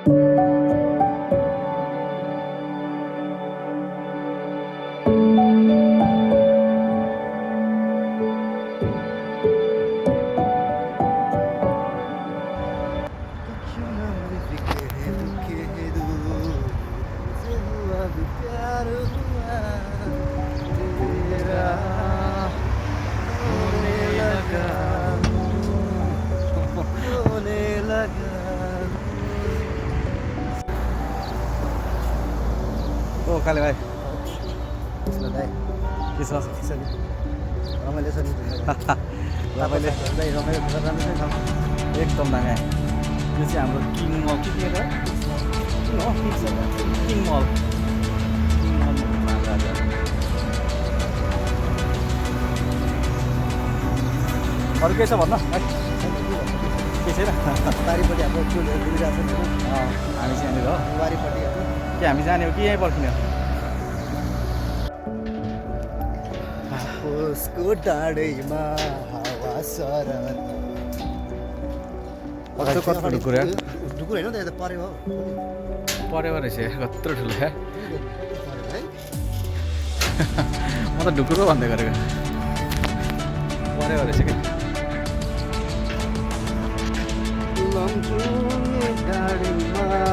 ओ काले भाइ दाइ के छ रमाइलो छ नि रमाइलो दाइ रमाइलो राम्रो छ एकदम दामी यो चाहिँ हाम्रो किङ मल के हो किङ मल अरू के छ भन्न के छैन बारीपट्टि हाम्रो फुलहरू घुमिरहेको छ हामी चाहिँ यहाँनिर हो बारीपट्टि के हामी जाने हो कि यहीँ पर्खिने हो उसको डाँडैमा हावा सरत कत्रो ढुकुर यार ढुकुर होइन त यता परेको हो परेको रहेछ कत्रो ठुलो क्या है म त ढुकुर पो भन्दै गरेको परेको रहेछ क्या लम्चुङ्गे डाँडैमा